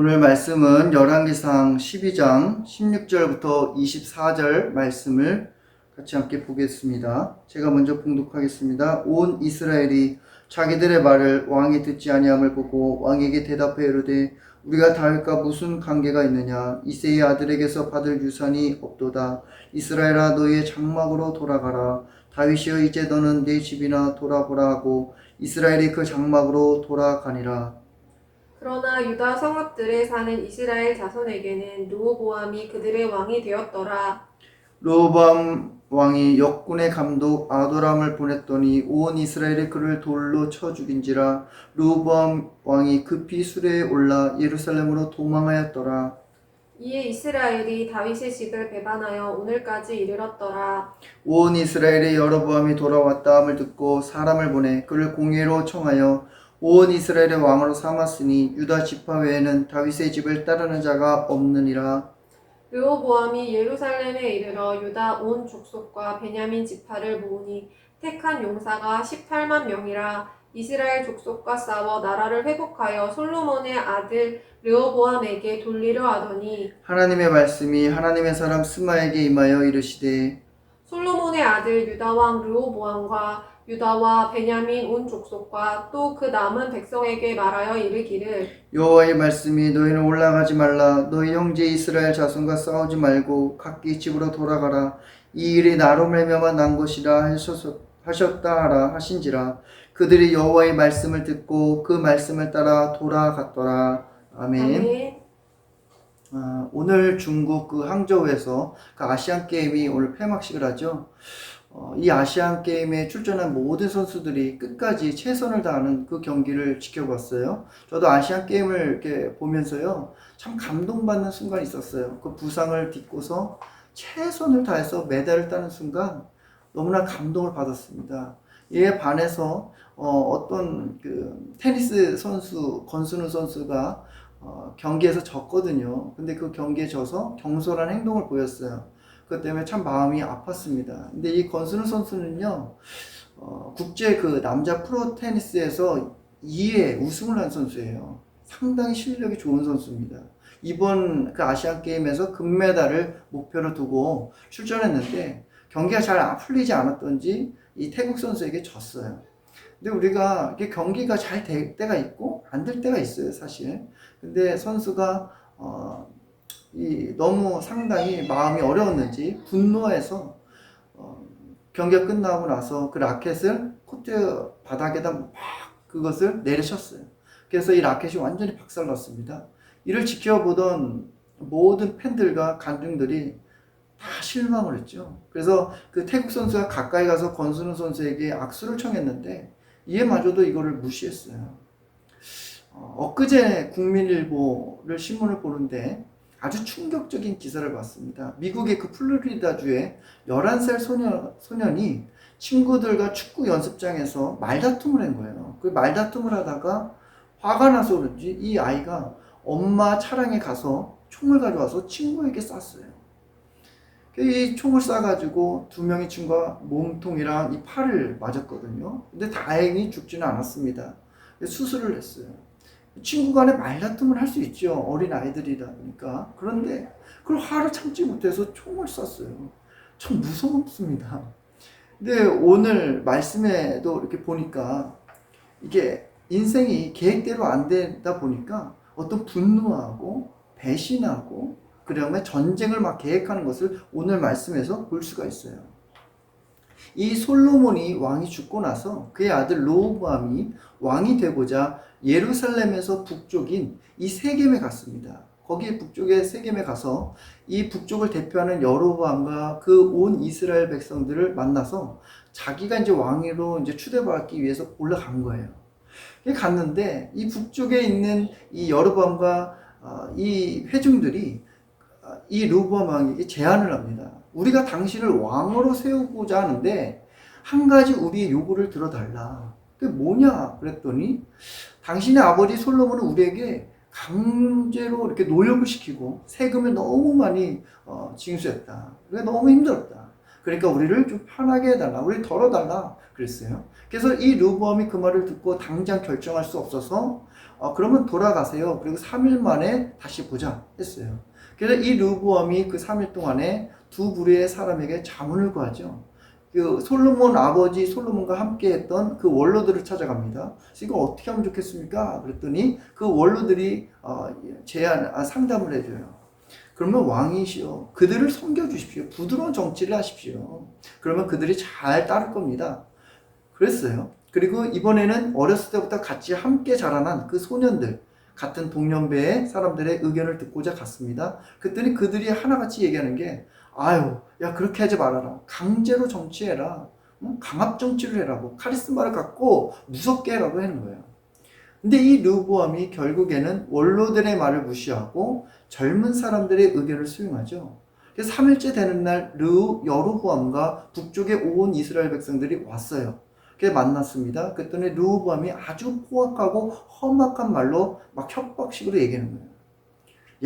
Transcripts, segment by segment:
오늘 말씀은 열왕기상 12장 16절부터 24절 말씀을 같이 함께 보겠습니다. 제가 먼저 봉독하겠습니다. 온 이스라엘이 자기들의 말을 왕이 듣지 아니함을 보고 왕에게 대답해 이르되 우리가 다윗과 무슨 관계가 있느냐? 이새의 아들에게서 받을 유산이 없도다. 이스라엘아 너희의 장막으로 돌아가라. 다윗이여 이제 너는 내 집이나 돌아보라 하고 이스라엘이 그 장막으로 돌아가니라. 그러나 유다 성읍들에 사는 이스라엘 자손에게는 르호보암이 그들의 왕이 되었더라. 르호보암 왕이 역군의 감독 아도람을 보냈더니 온 이스라엘이 그를 돌로 쳐 죽인지라. 르호보암 왕이 급히 수레에 올라 예루살렘으로 도망하였더라. 이에 이스라엘이 다윗의 집을 배반하여 오늘까지 이르렀더라. 온 이스라엘의 여로보암이 돌아왔다 함을 듣고 사람을 보내 그를 공회로 청하여 온 이스라엘의 왕으로 삼았으니 유다 지파 외에는 다윗의 집을 따르는 자가 없느니라. 르호보암이 예루살렘에 이르러 유다 온 족속과 베냐민 지파를 모으니 택한 용사가 18만 명이라. 이스라엘 족속과 싸워 나라를 회복하여 솔로몬의 아들 르호보암에게 돌리려 하더니 하나님의 말씀이 하나님의 사람 스마에게 임하여 이르시되 솔로몬의 아들 유다 왕 르호보암과 유다와 베냐민 온 족속과 또 그 남은 백성에게 말하여 이르기를 여호와의 말씀이 너희는 올라가지 말라. 너희 형제 이스라엘 자손과 싸우지 말고 각기 집으로 돌아가라. 이 일이 나로 말미암아 난 것이라 하셨다 하라 하신지라. 그들이 여호와의 말씀을 듣고 그 말씀을 따라 돌아갔더라. 아멘. 아멘. 오늘 중국 그 항저우에서 그 아시안 게임이 오늘 폐막식을 하죠. 이 아시안 게임에 출전한 모든 선수들이 끝까지 최선을 다하는 그 경기를 지켜봤어요. 저도 아시안 게임을 이렇게 보면서요, 참 감동받는 순간이 있었어요. 그 부상을 딛고서 최선을 다해서 메달을 따는 순간 너무나 감동을 받았습니다. 이에 반해서 어떤 그 테니스 선수 권순우 선수가 경기에서 졌거든요. 근데 그 경기에 져서 경솔한 행동을 보였어요. 그것 때문에 참 마음이 아팠습니다. 근데 이 권순우 선수는요, 국제 그 남자 프로 테니스에서 2회 우승을 한 선수예요. 상당히 실력이 좋은 선수입니다. 이번 그 아시안 게임에서 금메달을 목표로 두고 출전했는데 경기가 잘 풀리지 않았던지 이 태국 선수에게 졌어요. 근데 우리가 이게 경기가 잘 될 때가 있고 안 될 때가 있어요, 사실. 근데 선수가 너무 상당히 마음이 어려웠는지 분노해서 경기가 끝나고 나서 그 라켓을 코트 바닥에다 막 그것을 내리쳤어요. 그래서 이 라켓이 완전히 박살났습니다. 이를 지켜보던 모든 팬들과 관중들이 다 실망을 했죠. 그래서 그 태국 선수가 가까이 가서 권순우 선수에게 악수를 청했는데 이에마저도 이거를 무시했어요. 엊그제 국민일보를 신문을 보는데 아주 충격적인 기사를 봤습니다. 미국의 그 플로리다주에 11살 소년이 친구들과 축구 연습장에서 말다툼을 한 거예요. 그 말다툼을 하다가 화가 나서 그런지 이 아이가 엄마 차량에 가서 총을 가져와서 친구에게 쐈어요. 이 총을 쏴가지고 두 명의 친구가 몸통이랑 이 팔을 맞았거든요. 근데 다행히 죽지는 않았습니다. 수술을 했어요. 친구 간에 말다툼을 할 수 있죠. 어린 아이들이다 보니까. 그런데 그걸 화를 참지 못해서 총을 쐈어요. 참 무섭습니다. 근데 오늘 말씀에도 이렇게 보니까 이게 인생이 계획대로 안 되다 보니까 어떤 분노하고 배신하고 그다음에 전쟁을 막 계획하는 것을 오늘 말씀에서 볼 수가 있어요. 이 솔로몬이 왕이 죽고 나서 그의 아들 르호보암이 왕이 되고자 예루살렘에서 북쪽인 이 세겜에 갔습니다. 거기에 북쪽의 세겜에 가서 이 북쪽을 대표하는 여로보암과 그 온 이스라엘 백성들을 만나서 자기가 이제 왕으로 이제 추대받기 위해서 올라간 거예요. 갔는데 이 북쪽에 있는 이 여로보암과 이 회중들이 이 르호보암 왕에게 제안을 합니다. 우리가 당신을 왕으로 세우고자 하는데 한 가지 우리의 요구를 들어달라. 그게 뭐냐 그랬더니 당신의 아버지 솔로몬은 우리에게 강제로 이렇게 노역을 시키고 세금을 너무 많이 징수했다. 그게 너무 힘들었다. 그러니까 우리를 좀 편하게 해달라. 우리 덜어달라. 그랬어요. 그래서 이 르호보암이 그 말을 듣고 당장 결정할 수 없어서 그러면 돌아가세요. 그리고 3일 만에 다시 보자 했어요. 그래서 이 르호보암이 그 3일 동안에 두 부류의 사람에게 자문을 구하죠. 그 솔로몬 아버지 솔로몬과 함께 했던 그 원로들을 찾아갑니다. 그래서 이거 어떻게 하면 좋겠습니까? 그랬더니 그 원로들이 상담을 해줘요. 그러면 왕이시여 그들을 섬겨주십시오. 부드러운 정치를 하십시오. 그러면 그들이 잘 따를 겁니다. 그랬어요. 그리고 이번에는 어렸을 때부터 같이 함께 자라난 그 소년들, 같은 동년배의 사람들의 의견을 듣고자 갔습니다. 그랬더니 그들이 하나같이 얘기하는 게 아유 야 그렇게 하지 말아라. 강제로 정치해라. 강압 정치를 해라. 뭐 카리스마를 갖고 무섭게 해라고 하는 거예요. 근데 이 르호보암이 결국에는 원로들의 말을 무시하고 젊은 사람들의 의견을 수용하죠. 그래서 3일째 되는 날 여로보암과 북쪽에 온 이스라엘 백성들이 왔어요. 그래서 만났습니다. 그랬더니 르호보암이 아주 포악하고 험악한 말로 막 협박식으로 얘기하는 거예요.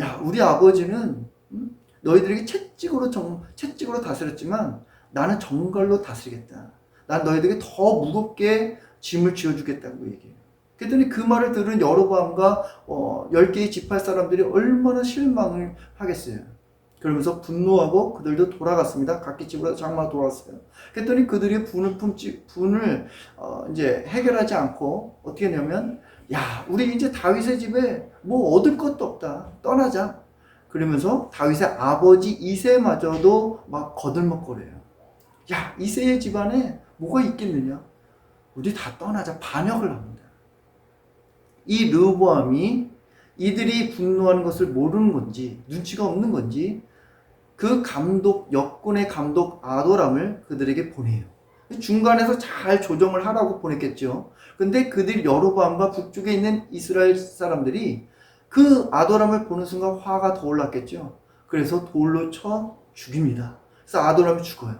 야 우리 아버지는 너희들에게 채찍으로 다스렸지만 나는 정갈로 다스리겠다. 난 너희들에게 더 무겁게 짐을 지어주겠다고 얘기해요. 그랬더니 그 말을 들은 여로보암과 10개의 지파 사람들이 얼마나 실망을 하겠어요. 그러면서 분노하고 그들도 돌아갔습니다. 각기 집으로 장마 돌아왔어요. 그랬더니 그들이 분을 이제 해결하지 않고 어떻게 했냐면 야 우리 이제 다윗의 집에 뭐 얻을 것도 없다. 떠나자. 그러면서 다윗의 아버지 이새마저도 막 거들먹거려요. 야 이새의 집안에 뭐가 있겠느냐. 우리 다 떠나자. 반역을 합니다. 이 르호보암이 이들이 분노하는 것을 모르는 건지 눈치가 없는 건지 그 역군의 감독 아도람을 그들에게 보내요. 중간에서 잘 조정을 하라고 보냈겠죠. 근데 여로보암과 북쪽에 있는 이스라엘 사람들이 그 아도람을 보는 순간 화가 더 올랐겠죠. 그래서 돌로 쳐 죽입니다. 그래서 아도람이 죽어요.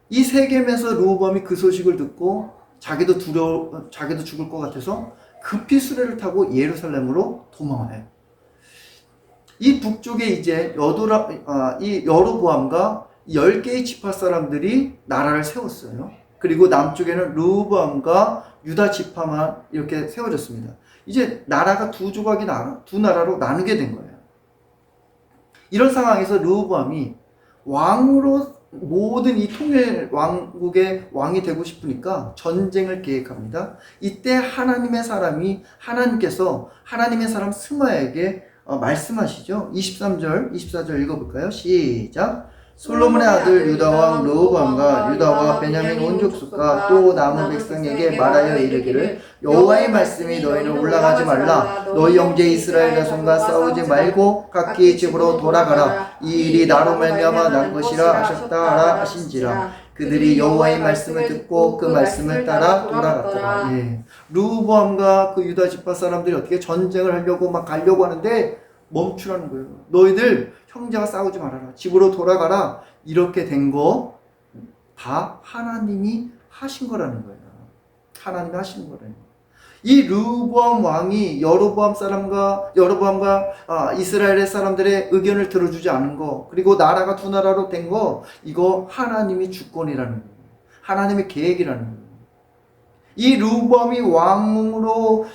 이 세겜에서 르호보암이 그 소식을 듣고 자기도 죽을 것 같아서 급히 수레를 타고 예루살렘으로 도망와요. 이 북쪽에 이제 이 여로보암과 10개의 지파 사람들이 나라를 세웠어요. 그리고 남쪽에는 르호보암과 유다 지파만 이렇게 세워졌습니다. 이제 나라가 두 나라로 나누게 된 거예요. 이런 상황에서 르호보암이 왕으로 모든 이 통일 왕국의 왕이 되고 싶으니까 전쟁을 계획합니다. 이때 하나님께서 하나님의 사람 스마야에게 말씀하시죠. 23절, 24절 읽어볼까요? 시작. 솔로몬의 아들 유다왕 르호보암과 유다와 베냐민 온 족속과 또 남은 백성에게 말하여 이르기를 여호와의 말씀이 너희는 올라가지 말라. 너희 형제 이스라엘 자손과 싸우지 말고 각기 집으로 돌아가라. 이 일이 나로 말미암아 난 것이라 하셨다 하라 하신지라. 그들이 여호와의 말씀을 듣고 그 말씀을 따라 돌아갔더라. 예. 르호보암과 그 유다 지파 사람들이 어떻게 전쟁을 하려고 막 가려고 하는데 멈추라는 거예요. 너희들 형제가 싸우지 말아라. 집으로 돌아가라. 이렇게 된 거 다 하나님이 하신 거라는 거예요. 하나님이 하신 거라는 거예요. 이 르호보암 왕이 여로보암과 이스라엘의 사람들의 의견을 들어주지 않은 거, 그리고 나라가 두 나라로 된 거, 이거 하나님이 주권이라는 거예요. 하나님의 계획이라는 거예요. 이 르호보암이 왕으로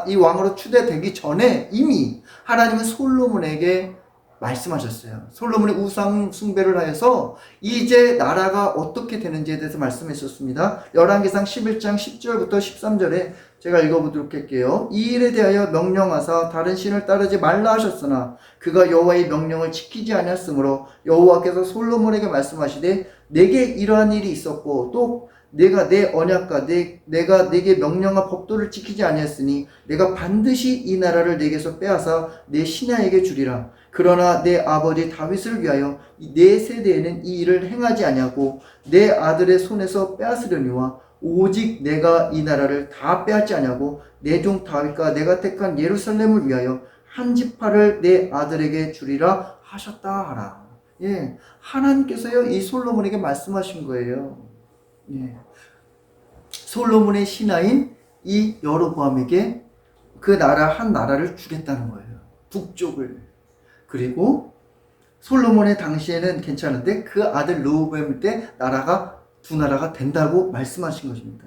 이 왕으로 추대되기 전에 이미 하나님은 솔로몬에게 말씀하셨어요. 솔로몬이 우상 숭배를 하여서 이제 나라가 어떻게 되는지에 대해서 말씀하셨습니다. 열왕기상 11장 10절부터 13절에 제가 읽어보도록 할게요. 이 일에 대하여 명령하사 다른 신을 따르지 말라 하셨으나 그가 여호와의 명령을 지키지 아니하였으므로 여호와께서 솔로몬에게 말씀하시되 내게 이러한 일이 있었고 또 내가 내 언약과 내가 내게 명령한 법도를 지키지 아니했으니 내가 반드시 이 나라를 내게서 빼앗아 내 신하에게 주리라. 그러나 내 아버지 다윗을 위하여 내 세대에는 이 일을 행하지 아니하고 내 아들의 손에서 빼앗으려니와 오직 내가 이 나라를 다 빼앗지 아니하고 내 종 다윗과 내가 택한 예루살렘을 위하여 한 지파를 내 아들에게 주리라 하셨다 하라. 예, 하나님께서요 이 솔로몬에게 말씀하신 거예요. 예. 솔로몬의 신하인 이 여로보암에게 한 나라를 주겠다는 거예요. 북쪽을. 그리고 솔로몬의 당시에는 괜찮은데 그 아들 르호보암 때 나라가 두 나라가 된다고 말씀하신 것입니다.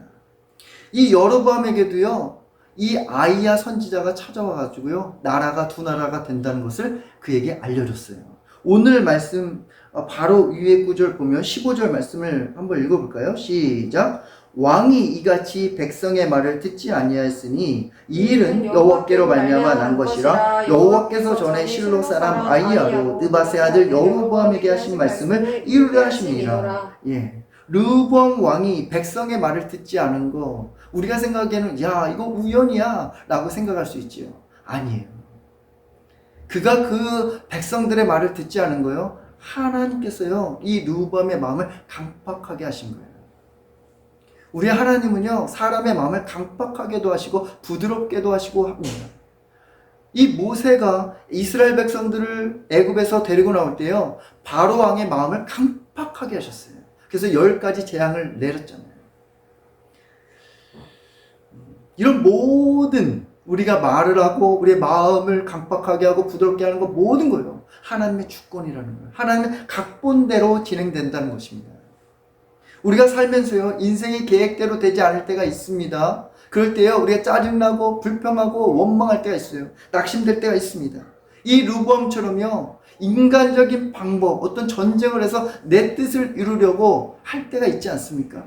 이 여로보암에게도요, 이 아이야 선지자가 찾아와 가지고요, 나라가 두 나라가 된다는 것을 그에게 알려줬어요. 오늘 말씀 바로 위에 구절 보면 15절 말씀을 한번 읽어볼까요? 시작. 왕이 이같이 백성의 말을 듣지 아니하였으니 이 일은 여호와께로 말미암아 난 것이라. 여호와께서 전에 실로 사람 아히야로 느밧의 아들 여로보암에게 하신 말씀을 이루려 하심이라. 예, 르호보암 왕이 백성의 말을 듣지 않은 거, 우리가 생각하기에는 야 이거 우연이야 라고 생각할 수 있지요. 아니에요. 그가 그 백성들의 말을 듣지 않은 거요, 하나님께서요 이 르호보암의 마음을 강팍하게 하신 거예요. 우리 하나님은요 사람의 마음을 강팍하게도 하시고 부드럽게도 하시고 합니다. 이 모세가 이스라엘 백성들을 애굽에서 데리고 나올 때요, 바로 왕의 마음을 강팍하게 하셨어요. 그래서 10가지 재앙을 내렸잖아요. 이런 모든, 우리가 말을 하고 우리의 마음을 강팍하게 하고 부드럽게 하는 거, 모든 거요 하나님의 주권이라는 거예요. 하나님의 각본대로 진행된다는 것입니다. 우리가 살면서요 인생이 계획대로 되지 않을 때가 있습니다. 그럴 때요 우리가 짜증나고 불평하고 원망할 때가 있어요. 낙심될 때가 있습니다. 이 르호보암처럼요 인간적인 방법, 어떤 전쟁을 해서 내 뜻을 이루려고 할 때가 있지 않습니까?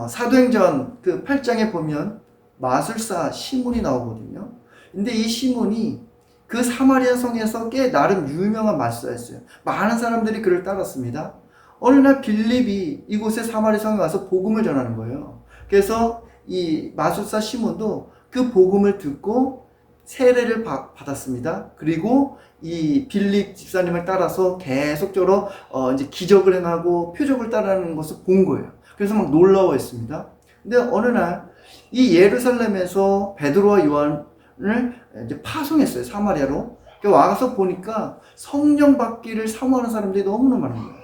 사도행전 그 8장에 보면 마술사 시몬이 나오거든요. 근데 이 시몬이 그 사마리아 성에서 꽤 나름 유명한 마술사였어요. 많은 사람들이 그를 따랐습니다. 어느 날 빌립이 이곳에 사마리아 성에 와서 복음을 전하는 거예요. 그래서 이 마술사 시몬도 그 복음을 듣고 세례를 받았습니다. 그리고 이 빌립 집사님을 따라서 계속적으로 이제 기적을 행하고 표적을 따르는 것을 본 거예요. 그래서 막 놀라워했습니다. 근데 어느 날 이 예루살렘에서 베드로와 요한을 이제 파송했어요. 사마리아로. 와서 보니까 성령 받기를 사모하는 사람들이 너무나 많은 거예요.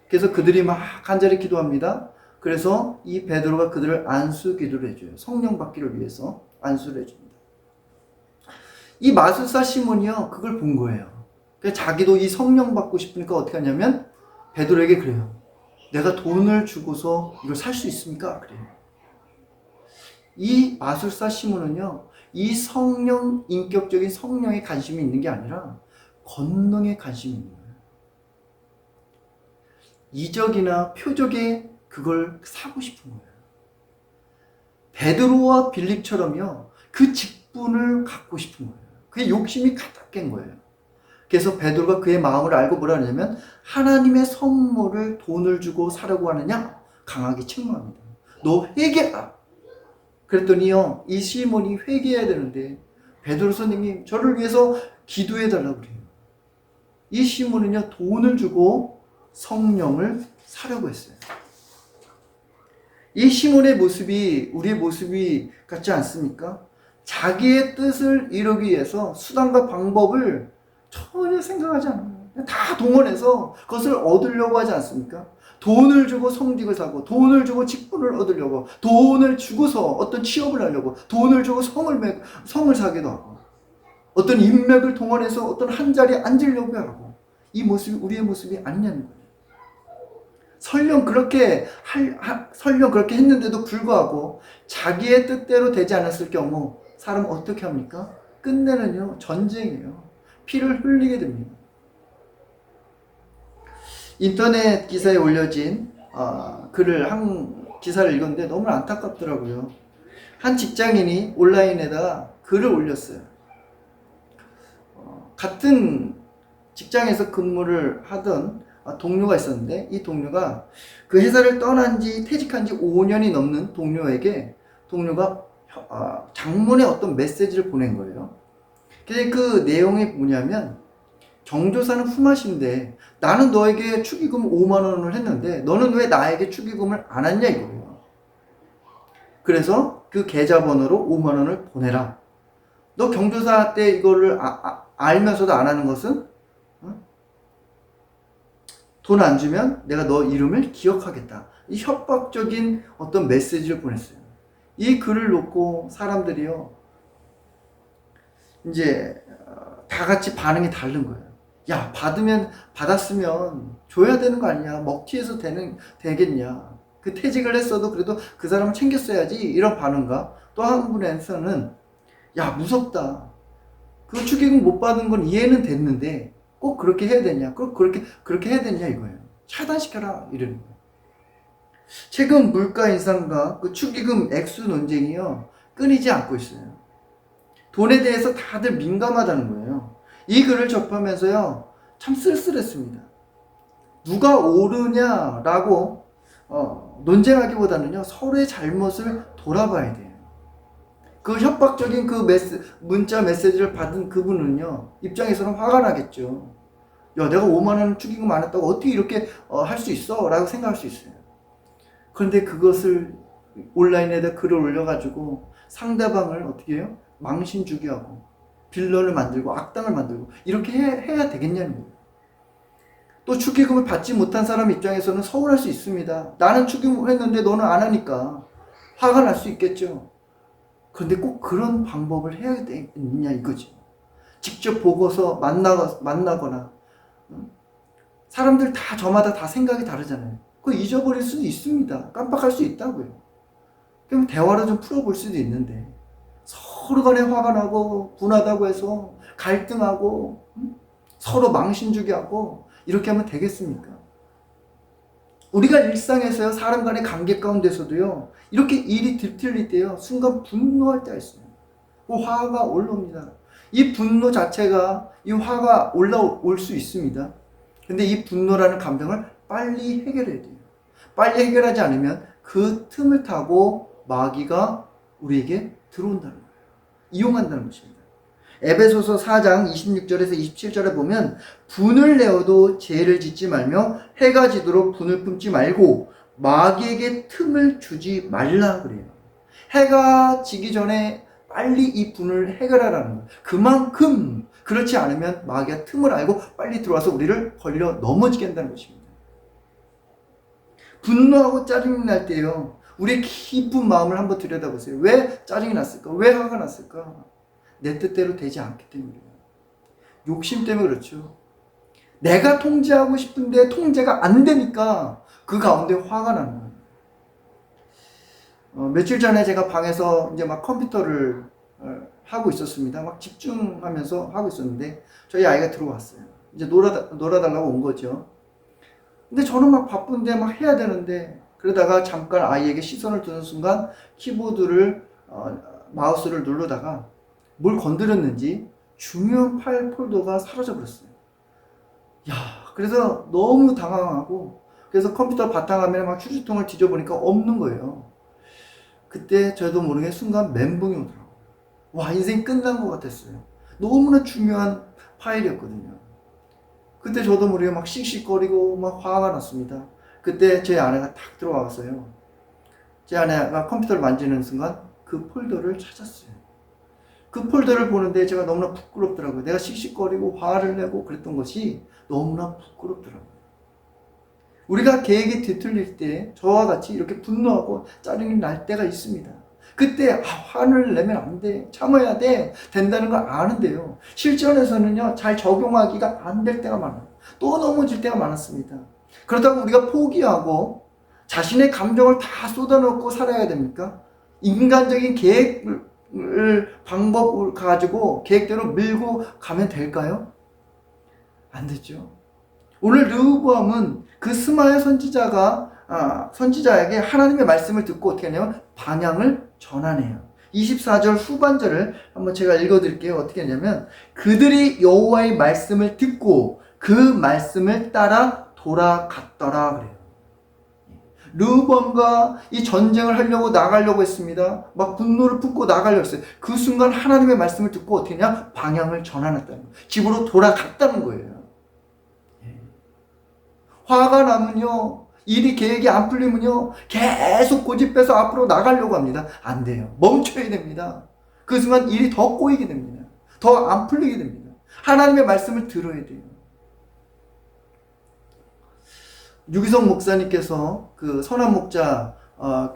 그래서 그들이 막 간절히 기도합니다. 그래서 이 베드로가 그들을 안수 기도를 해줘요. 성령 받기를 위해서 안수를 해줍니다. 이 마술사 시몬이요 그걸 본 거예요. 그래서 자기도 이 성령 받고 싶으니까 어떻게 하냐면 베드로에게 그래요. 내가 돈을 주고서 이걸 살 수 있습니까? 그래요. 이 마술사 시몬은요 이 성령, 인격적인 성령에 관심이 있는 게 아니라 권능에 관심이 있는 거예요. 이적이나 표적에 그걸 사고 싶은 거예요. 베드로와 빌립처럼요 그 직분을 갖고 싶은 거예요. 그게 욕심이 가득 깬 거예요. 그래서 베드로가 그의 마음을 알고 뭐라 하냐면 하나님의 성물을 돈을 주고 사려고 하느냐? 강하게 책망합니다. 너 회개하라. 그랬더니요 이 시몬이 회개해야 되는데 베드로 선생님 저를 위해서 기도해 달라고 그래요. 이 시몬은요 돈을 주고 성령을 사려고 했어요. 이 시몬의 모습이 우리의 모습이 같지 않습니까? 자기의 뜻을 이루기 위해서 수단과 방법을 전혀 생각하지 않아요. 다 동원해서 그것을 얻으려고 하지 않습니까? 돈을 주고 성직을 사고, 돈을 주고 직분을 얻으려고, 돈을 주고서 어떤 취업을 하려고, 돈을 주고 성을 사기도 하고, 어떤 인맥을 동원해서 어떤 한 자리에 앉으려고 하고, 이 모습이 우리의 모습이 아니냐는 거예요. 설령 그렇게 했는데도 불구하고 자기의 뜻대로 되지 않았을 경우 사람은 어떻게 합니까? 끝내는요 전쟁이에요. 피를 흘리게 됩니다. 인터넷 기사에 올려진 기사를 읽었는데 너무 안타깝더라고요. 한 직장인이 온라인에다가 글을 올렸어요. 같은 직장에서 근무를 하던 동료가 있었는데 이 동료가 그 회사를 퇴직한 지 5년이 넘는 동료가 장문의 어떤 메시지를 보낸 거예요. 근데 그 내용이 뭐냐면 경조사는 품앗인데 나는 너에게 축의금 5만 원을 했는데 너는 왜 나에게 축의금을 안 했냐 이거예요. 그래서 그 계좌번호로 5만 원을 보내라. 너 경조사 때 이거를 알면서도 안 하는 것은 돈 안 주면 내가 너 이름을 기억하겠다. 이 협박적인 어떤 메시지를 보냈어요. 이 글을 놓고 사람들이요 이제 다 같이 반응이 다른 거예요. 야, 받았으면 줘야 되는 거 아니냐? 먹튀해서 되겠냐? 그 퇴직을 했어도 그래도 그 사람을 챙겼어야지. 이런 반응과 또 한 분에서는 야, 무섭다. 그 축의금 못 받은 건 이해는 됐는데 꼭 그렇게 해야 되냐? 꼭 그렇게 해야 되냐 이거예요. 차단시켜라 이러는 거예요. 최근 물가 인상과 그 축의금 액수 논쟁이요 끊이지 않고 있어요. 돈에 대해서 다들 민감하다는 거예요. 이 글을 접하면서요 참 쓸쓸했습니다. 누가 옳으냐라고 논쟁하기보다는요 서로의 잘못을 돌아봐야 돼요. 그 협박적인 그 문자 메시지를 받은 그분은요 입장에서는 화가 나겠죠. 야, 내가 5만 원 축의금 안 했다고 어떻게 이렇게 할 수 있어? 라고 생각할 수 있어요. 그런데 그것을 온라인에다 글을 올려가지고 상대방을 어떻게 해요? 망신 주게 하고 빌런을 만들고 악당을 만들고 이렇게 해야 되겠냐는 거예요. 또 축의금을 받지 못한 사람 입장에서는 서운할 수 있습니다. 나는 축의금을 했는데 너는 안 하니까 화가 날 수 있겠죠. 그런데 꼭 그런 방법을 해야 되느냐 이거죠. 직접 보고서 만나거나 사람들 다 저마다 다 생각이 다르잖아요. 그거 잊어버릴 수도 있습니다. 깜빡할 수 있다고요. 그럼 대화로 좀 풀어볼 수도 있는데 서로 간에 화가 나고 분하다고 해서 갈등하고 서로 망신 주게 하고 이렇게 하면 되겠습니까? 우리가 일상에서요 사람 간의 관계 가운데서도요 이렇게 일이 뒤틀릴 때요 순간 분노할 때가 있어요. 그 화가 올라옵니다. 이 분노 자체가 이 화가 올라올 수 있습니다. 근데 이 분노라는 감정을 빨리 해결해야 돼요. 빨리 해결하지 않으면 그 틈을 타고 마귀가 우리에게 들어온다는 거예요. 이용한다는 것입니다. 에베소서 4장 26절에서 27절에 보면 분을 내어도 죄를 짓지 말며 해가 지도록 분을 품지 말고 마귀에게 틈을 주지 말라 그래요. 해가 지기 전에 빨리 이 분을 해결하라는 거예요. 그만큼 그렇지 않으면 마귀가 틈을 알고 빨리 들어와서 우리를 걸려 넘어지게 한다는 것입니다. 분노하고 짜증이 날 때요 우리의 깊은 마음을 한번 들여다보세요. 왜 짜증이 났을까? 왜 화가 났을까? 내 뜻대로 되지 않기 때문이에요. 욕심 때문에 그렇죠. 내가 통제하고 싶은데 통제가 안 되니까 그 가운데 화가 나는 거예요. 며칠 전에 제가 방에서 이제 막 컴퓨터를 하고 있었습니다. 막 집중하면서 하고 있었는데 저희 아이가 들어왔어요. 이제 놀아달라고 온 거죠. 근데 저는 막 바쁜데 막 해야 되는데 그러다가 잠깐 아이에게 시선을 두는 순간 키보드를 마우스를 누르다가 뭘 건드렸는지 중요한 파일 폴더가 사라져 버렸어요. 야, 그래서 너무 당황하고 그래서 컴퓨터 바탕화면에 막 휴지통을 뒤져보니까 없는 거예요. 그때 저도 모르게 순간 멘붕이 오더라고요. 와, 인생 끝난 것 같았어요. 너무나 중요한 파일이었거든요. 그때 저도 모르게 막 씩씩거리고 막 화가 났습니다. 그때 제 아내가 탁 들어와서요. 제 아내가 컴퓨터를 만지는 순간 그 폴더를 찾았어요. 그 폴더를 보는데 제가 너무나 부끄럽더라고요. 내가 씩씩거리고 화를 내고 그랬던 것이 너무나 부끄럽더라고요. 우리가 계획이 뒤틀릴 때 저와 같이 이렇게 분노하고 짜증이 날 때가 있습니다. 그때 화를 내면 안 돼. 참아야 돼. 된다는 걸 아는데요. 실전에서는요. 잘 적용하기가 안 될 때가 많아요. 또 넘어질 때가 많았습니다. 그렇다고 우리가 포기하고 자신의 감정을 다 쏟아놓고 살아야 됩니까? 인간적인 방법을 가지고 계획대로 밀고 가면 될까요? 안 되죠. 오늘 르호보암은 그 스마야 선지자에게 하나님의 말씀을 듣고 어떻게 하냐면 방향을 전하네요. 24절 후반절을 한번 제가 읽어드릴게요. 어떻게 하냐면 그들이 여호와의 말씀을 듣고 그 말씀을 따라 돌아갔더라 그래요. 르호보암과 이 전쟁을 하려고 나가려고 했습니다. 막 분노를 품고 나가려고 했어요. 그 순간 하나님의 말씀을 듣고 어떻게 했냐? 방향을 전환했다는 거예요. 집으로 돌아갔다는 거예요. 화가 나면요, 일이 계획이 안 풀리면요, 계속 고집해서 앞으로 나가려고 합니다. 안 돼요. 멈춰야 됩니다. 그 순간 일이 더 꼬이게 됩니다. 더 안 풀리게 됩니다. 하나님의 말씀을 들어야 돼요. 유기성 목사님께서 그 선한 목자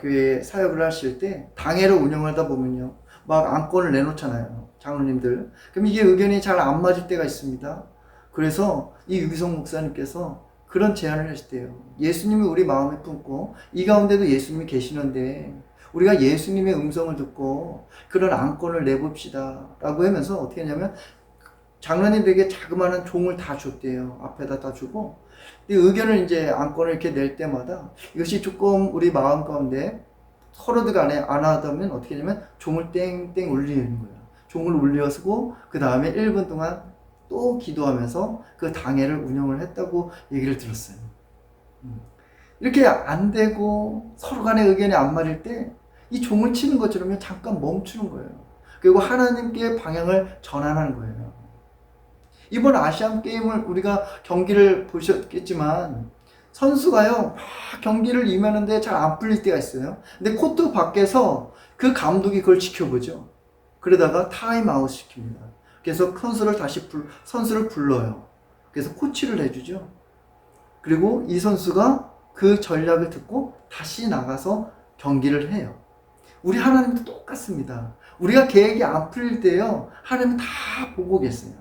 교회 사역을 하실 때 당회를 운영하다 보면요, 막 안건을 내놓잖아요. 장로님들. 그럼 이게 의견이 잘 안 맞을 때가 있습니다. 그래서 이 유기성 목사님께서 그런 제안을 하시대요. 예수님이 우리 마음에 품고 이 가운데도 예수님이 계시는데 우리가 예수님의 음성을 듣고 그런 안건을 내봅시다 라고 하면서 어떻게 했냐면 장로님들에게 자그마한 종을 다 줬대요. 앞에다 다 주고 의견을 이제 안건을 이렇게 낼 때마다 이것이 조금 우리 마음 가운데 서로들 간에 안 하다면 어떻게 되냐면 종을 땡땡 울리는 거예요. 종을 울려서고 그 다음에 1분 동안 또 기도하면서 그 당회를 운영을 했다고 얘기를 들었어요. 이렇게 안 되고 서로 간의 의견이 안 맞을 때 이 종을 치는 것처럼 잠깐 멈추는 거예요. 그리고 하나님께 방향을 전환하는 거예요. 이번 아시안 게임을 우리가 경기를 보셨겠지만 선수가요 막 경기를 임하는데 잘 안 풀릴 때가 있어요. 근데 코트 밖에서 그 감독이 그걸 지켜보죠. 그러다가 타임아웃 시킵니다. 그래서 선수를 불러요. 그래서 코치를 해주죠. 그리고 이 선수가 그 전략을 듣고 다시 나가서 경기를 해요. 우리 하나님도 똑같습니다. 우리가 계획이 안 풀릴 때요 하나님 다 보고 계세요.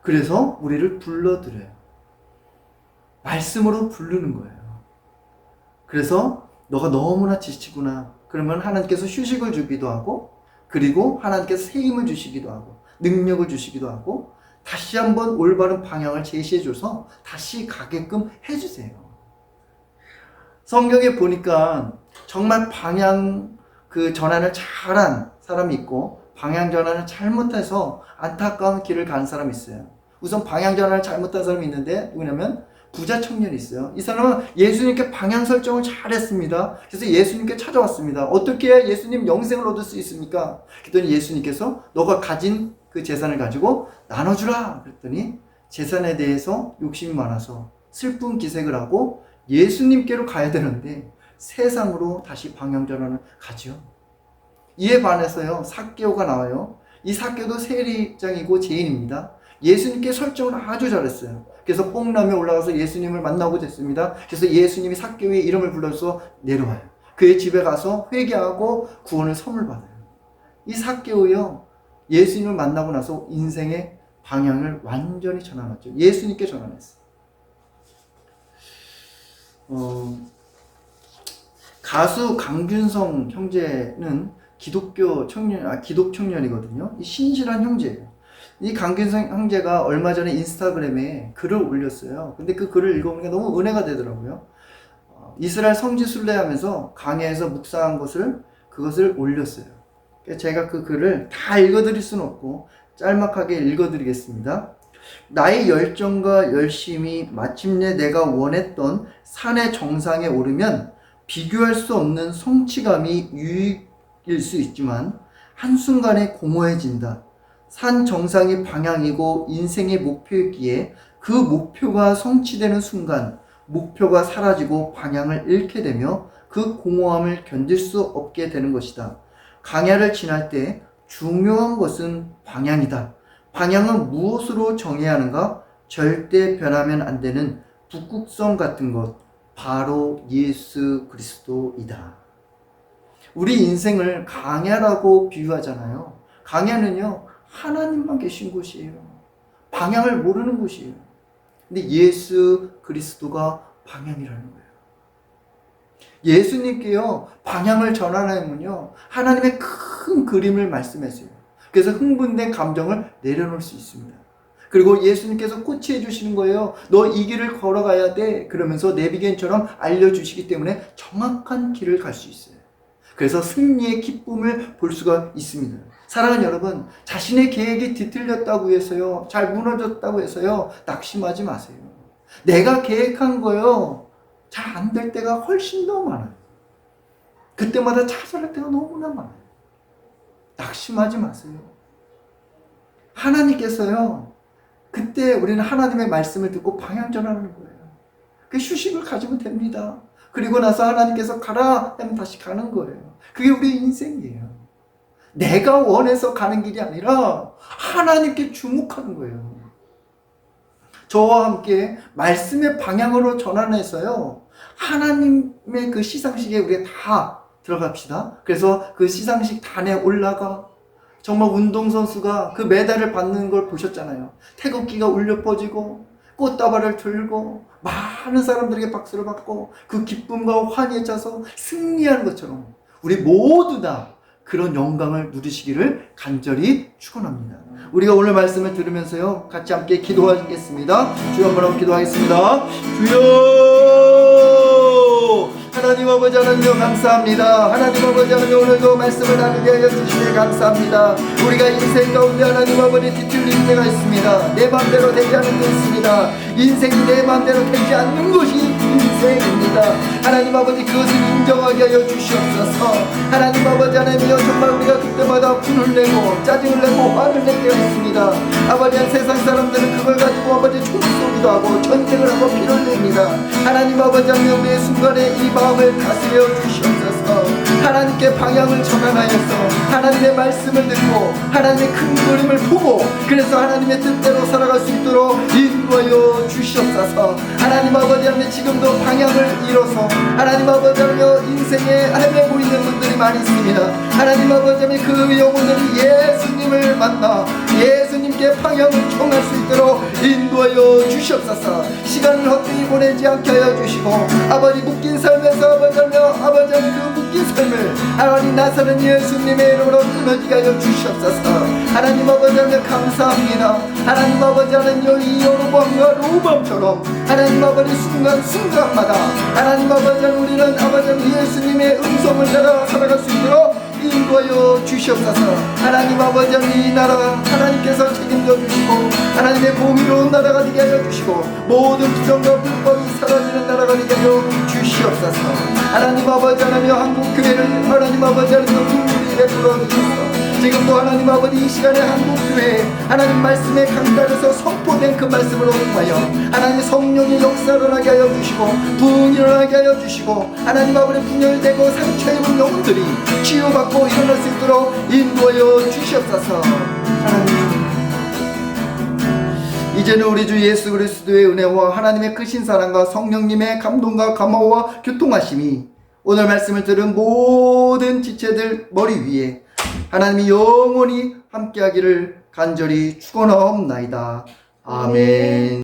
그래서 우리를 불러들여요. 말씀으로 부르는 거예요. 그래서 너가 너무나 지치구나. 그러면 하나님께서 휴식을 주기도 하고 그리고 하나님께서 새 힘을 주시기도 하고 능력을 주시기도 하고 다시 한번 올바른 방향을 제시해 줘서 다시 가게끔 해주세요. 성경에 보니까 정말 방향 전환을 잘한 사람이 있고 방향 전환을 잘못해서 안타까운 길을 간 사람이 있어요. 우선 방향 전환을 잘못한 사람이 있는데 누구냐면 부자 청년이 있어요. 이 사람은 예수님께 방향 설정을 잘했습니다. 그래서 예수님께 찾아왔습니다. 어떻게 해야 예수님 영생을 얻을 수 있습니까? 그랬더니 예수님께서 너가 가진 그 재산을 가지고 나눠주라 그랬더니 재산에 대해서 욕심이 많아서 슬픈 기색을 하고 예수님께로 가야 되는데 세상으로 다시 방향 전환을 가죠. 이에 반해서요 삭개오가 나와요. 이 삭개오도 세리장이고 죄인입니다. 예수님께 설정을 아주 잘했어요. 그래서 뽕남에 올라가서 예수님을 만나고 됐습니다. 그래서 예수님이 삭개오의 이름을 불러서 내려와요. 그의 집에 가서 회개하고 구원을 선물 받아요. 이 삭개오요 예수님을 만나고 나서 인생의 방향을 완전히 전환했죠. 예수님께 전환했어요. 가수 강균성 형제는 기독 청년이거든요. 이 신실한 형제예요. 이 강균성 형제가 얼마 전에 인스타그램에 글을 올렸어요. 근데 그 글을 읽어보니까 너무 은혜가 되더라고요. 이스라엘 성지 순례하면서 강해에서 묵상한 그것을 올렸어요. 제가 그 글을 다 읽어드릴 수는 없고 짤막하게 읽어드리겠습니다. 나의 열정과 열심이 마침내 내가 원했던 산의 정상에 오르면 비교할 수 없는 성취감이 유익일 수 있지만 한순간에 공허해진다. 산 정상이 방향이고 인생의 목표이기에 그 목표가 성취되는 순간 목표가 사라지고 방향을 잃게 되며 그 공허함을 견딜 수 없게 되는 것이다. 강야를 지날 때 중요한 것은 방향이다. 방향은 무엇으로 정해야 하는가? 절대 변하면 안 되는 북극성 같은 것, 바로 예수 그리스도이다. 우리 인생을 강야라고 비유하잖아요. 강야는요 하나님만 계신 곳이에요. 방향을 모르는 곳이에요. 근데 예수 그리스도가 방향이라는 거예요. 예수님께요 방향을 전하려면요 하나님의 큰 그림을 말씀하세요. 그래서 흥분된 감정을 내려놓을 수 있습니다. 그리고 예수님께서 코치해 주시는 거예요. 너 이 길을 걸어가야 돼. 그러면서 내비게이션처럼 알려주시기 때문에 정확한 길을 갈 수 있어요. 그래서 승리의 기쁨을 볼 수가 있습니다. 사랑하는 여러분, 자신의 계획이 뒤틀렸다고 해서요, 잘 무너졌다고 해서요, 낙심하지 마세요. 내가 계획한 거요, 잘 안 될 때가 훨씬 더 많아요. 그때마다 좌절할 때가 너무나 많아요. 낙심하지 마세요. 하나님께서요, 그때 우리는 하나님의 말씀을 듣고 방향 전환하는 거예요. 그 휴식을 가지면 됩니다. 그리고 나서 하나님께서 가라 하면 다시 가는 거예요. 그게 우리 인생이에요. 내가 원해서 가는 길이 아니라 하나님께 주목하는 거예요. 저와 함께 말씀의 방향으로 전환해서요, 하나님의 그 시상식에 우리가 다 들어갑시다. 그래서 그 시상식 단에 올라가 정말 운동선수가 그 메달을 받는 걸 보셨잖아요. 태극기가 울려 퍼지고 꽃다발을 들고 많은 사람들에게 박수를 받고 그 기쁨과 환희에 차서 승리하는 것처럼 우리 모두 다 그런 영광을 누리시기를 간절히 축원합니다. 우리가 오늘 말씀을 들으면서요, 같이 함께 기도하겠습니다. 주여 한번 기도하겠습니다. 주여! 하나님 아버지 하나님여 감사합니다. 하나님 아버지 하나님 오늘도 말씀을 나누게 하여 주시니 감사합니다. 우리가 인생 가운데 하나님 아버지 뒤틀린 때가 있습니다. 내 맘대로 되지 않는 게 있습니다. 인생이 내 맘대로 되지 않는 것이 인생입니다. 하나님 아버지 그것을 인정하게 하여 주시옵소서. 하나님 아버지 하나님이여 정말 우리가 그때마다 분을 내고 짜증을 내고 화를 낼 때가 있습니다. 아버지 세상 사람들은 그걸 가지고 아버지 총을 쏘기도 하고 전쟁을 하고 피를 냅니다. 하나님 아버지 하나님 우리의 순간에 이 마음을 다스려 주시옵소서. 하나님께 방향을 전환하여서 하나님의 말씀을 듣고 하나님의 큰 그림을 보고 그래서 하나님의 뜻대로 살아갈 수 있도록 인도하여 주시옵소서. 하나님 아버지 하나님 지금도 방향을 잃어서 하나님 아버지 하나님 인생에 헤매고 있는 분들이 많이 있습니다. 하나님 아버지 하나님 그 영혼들이 예수님을 만나 예수님께 방향을 정할 수 있도록 인도하여 주시옵소서. 시간을 헛되이 보내지 않게 하여 주시고 아버지 묶인 삶에서 아버지 하나님 그 묶인 삶을 하나님 나사는 예수님의 이름으로 끊어지게 하여 주시옵소서. 하나님 아버지 하나님 감사합니다. 하나님 아버지 하나님 이 여로보암과 로보암처럼 하나님 아버지 순간순간마다 하나님 아버지 하나님 우리는 아버지 하나님 예수님의 음성을 따라 살아갈 수 있도록 인도하여 주시옵소서. 하나님 아버지 하나님 이 나라 하나님께서 책임져 주시고 하나님의 공의로운 나라가 되게 하여 주시고 모든 부정과 불법이 사라지는 나라가 되게 하여 주시옵소서. 하나님 아버지 하나님 한국교회를 하나님 아버지 하나님 긍휼히 베풀어 주셔서 지금도 하나님 아버지 이 시간에 한국교회 하나님 말씀의 강단에서 선포된 그 말씀을 통하여 하나님 성령의 역사를 하게 하여 주시고 부흥이 일어나게 하여 주시고 하나님 아버지 분열되고 상처 입은 영혼들이 치유받고 일어날 수 있도록 인도하여 주시옵소서. 하나님 이제는 우리 주 예수 그리스도의 은혜와 하나님의 크신 사랑과 성령님의 감동과 감화와 교통하심이 오늘 말씀을 들은 모든 지체들 머리 위에 하나님이 영원히 함께하기를 간절히 축원하옵나이다. 아멘.